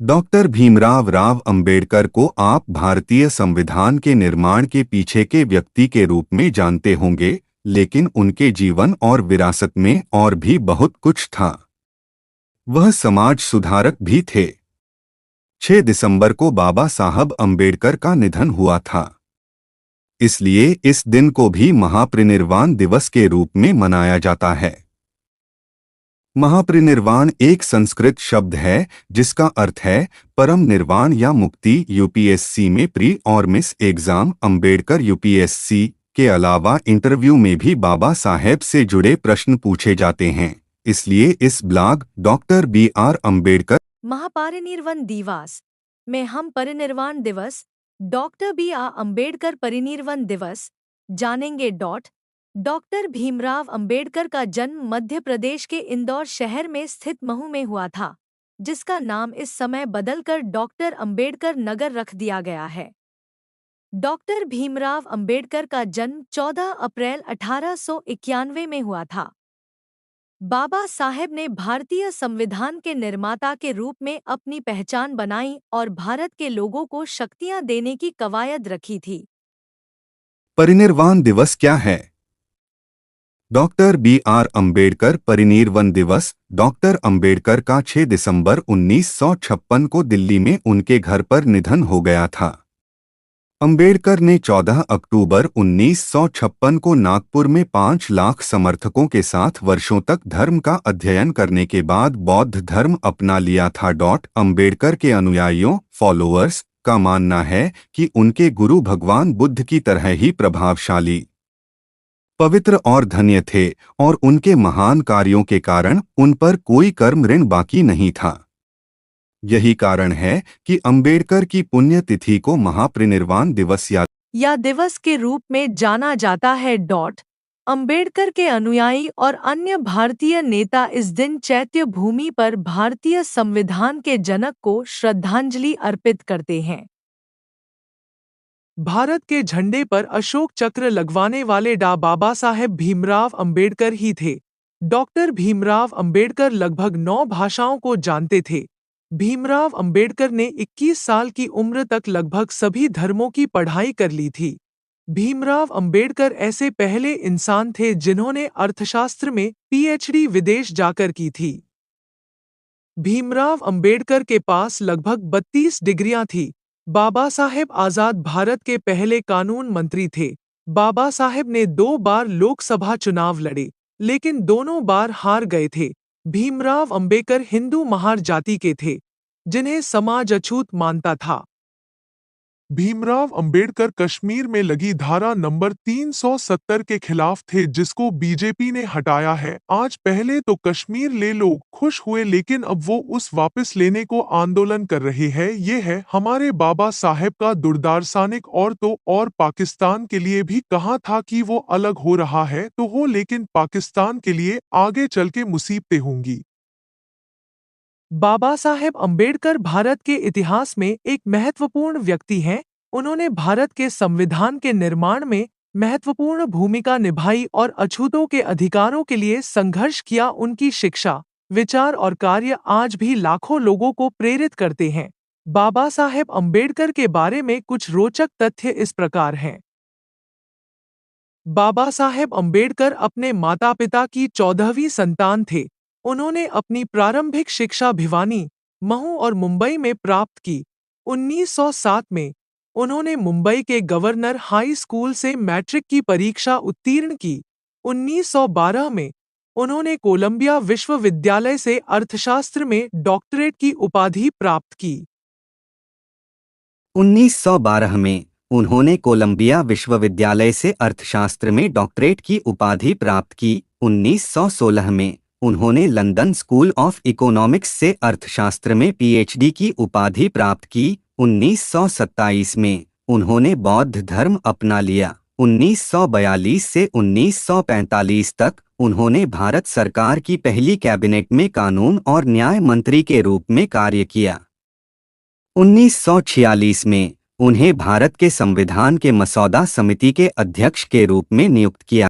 Doctor Bhimrao Rao Ambedkar को आप भारतीय संविधान के निर्माण के पीछे के व्यक्ति के रूप में जानते होंगे, लेकिन उनके जीवन और विरासत में और भी बहुत कुछ था। वह समाज सुधारक भी थे। 6 दिसंबर को बाबा साहब अंबेडकर का निधन हुआ था। इसलिए इस दिन को भी महापरिनिर्वाण दिवस के रूप में मनाया जाता है। महापरिनिर्वाण एक संस्कृत शब्द है जिसका अर्थ है परम निर्वाण या मुक्ति। यूपीएससी में प्री और मिस एग्जाम अंबेडकर यूपीएससी के अलावा इंटरव्यू में भी बाबा साहेब से जुड़े प्रश्न पूछे जाते हैं। इसलिए इस ब्लॉग डॉक्टर बी.आर. अंबेडकर महापरिनिर्वाण दिवस में हम परिनिर्वाण दिवस डॉक्टर बी.आर. अंबेडकर परिनिर्वाण दिवस जानेंगे। डॉक्टर भीमराव अंबेडकर का जन्म मध्य प्रदेश के इंदौर शहर में स्थित महू में हुआ था, जिसका नाम इस समय बदलकर डॉक्टर अंबेडकर नगर रख दिया गया है। डॉक्टर भीमराव अंबेडकर का जन्म 14 अप्रैल 1891 में हुआ था। बाबा साहेब ने भारतीय संविधान के निर्माता के रूप में अपनी पहचान बनाई और भारत के लोगों को शक्तियां देने की कवायद रखी थी। परिनिर्वाण दिवस क्या है? Doctor B R. अंबेडकर परिनिर्वाण दिवस डॉक्टर अंबेडकर का 6 दिसंबर 1956 को दिल्ली में उनके घर पर निधन हो गया था। अंबेडकर ने 14 अक्टूबर 1956 को नागपुर में 5 लाख समर्थकों के साथ वर्षों तक धर्म का अध्ययन करने के बाद बौद्ध धर्म अपना लिया था। अंबेडकर के अनुयायियों फॉलोअर्स का मानना है कि उनके गुरु भगवान बुद्ध की तरह ही प्रभावशाली, पवित्र और धन्य थे और उनके महान कार्यों के कारण उन पर कोई कर्म ऋण बाकी नहीं था। यही कारण है कि अंबेडकर की पुण्यतिथि को महापरिनिर्वाण दिवस या दिवस के रूप में जाना जाता है। अंबेडकर के अनुयायी और अन्य भारतीय नेता इस दिन चैत्य भूमि पर भारतीय संविधान के जनक को श्रद्धांजलि अर्पित करते हैं। भारत के झंडे पर अशोक चक्र लगवाने वाले बाबा साहेब भीमराव अंबेडकर ही थे। डॉक्टर भीमराव अंबेडकर लगभग 9 भाषाओं को जानते थे। भीमराव अंबेडकर ने 21 साल की उम्र तक लगभग सभी धर्मों की पढ़ाई कर ली थी। भीमराव अंबेडकर ऐसे पहले इंसान थे जिन्होंने अर्थशास्त्र में पीएचडी विदेश जाकर की थी। भीमराव अंबेडकर के पास लगभग 32 डिग्रियां थी। बाबा साहेब आजाद भारत के पहले कानून मंत्री थे। बाबा साहेब ने 2 बार लोकसभा चुनाव लड़े, लेकिन दोनों बार हार गए थे। भीमराव अंबेडकर हिंदू महार जाति के थे, जिन्हें समाज अछूत मानता था। भीमराव अंबेडकर कश्मीर में लगी धारा नंबर 370 के खिलाफ थे, जिसको बीजेपी ने हटाया है। आज पहले तो कश्मीर ले लोग खुश हुए, लेकिन अब वो उस वापस लेने को आंदोलन कर रहे हैं। ये है हमारे बाबा साहेब का दुर्दार्शनिक और पाकिस्तान के लिए भी कहा था कि वो अलग हो रहा है तो हो, लेकिन पाकिस्तान के लिए आगे चल के मुसीबतें होंगी। बाबा साहेब अंबेडकर भारत के इतिहास में एक महत्वपूर्ण व्यक्ति हैं। उन्होंने भारत के संविधान के निर्माण में महत्वपूर्ण भूमिका निभाई और अछूतों के अधिकारों के लिए संघर्ष किया। उनकी शिक्षा, विचार और कार्य आज भी लाखों लोगों को प्रेरित करते हैं। बाबा साहेब अंबेडकर के बारे में कुछ रोचक तथ्य इस प्रकार हैं। बाबा साहेब अंबेडकर अपने माता-पिता की 14वीं संतान थे। उन्होंने अपनी प्रारंभिक शिक्षा भिवानी, महू और मुंबई में प्राप्त की। 1907 में उन्होंने मुंबई के गवर्नर हाई स्कूल से मैट्रिक की परीक्षा उत्तीर्ण की। 1912 में उन्होंने कोलंबिया विश्वविद्यालय से अर्थशास्त्र में डॉक्टरेट की उपाधि प्राप्त की। 1912 में उन्होंने कोलंबिया विश्वविद्यालय से अर्थशास्त्र में डॉक्टरेट की उपाधि प्राप्त की। 1916 में उन्होंने लंदन स्कूल ऑफ इकोनॉमिक्स से अर्थशास्त्र में पीएचडी की उपाधि प्राप्त की। 1927 में उन्होंने बौद्ध धर्म अपना लिया। 1942 से 1945 तक उन्होंने भारत सरकार की पहली कैबिनेट में कानून और न्याय मंत्री के रूप में कार्य किया। 1946 में उन्हें भारत के संविधान के मसौदा समिति के अध्यक्ष के रूप में नियुक्त किया।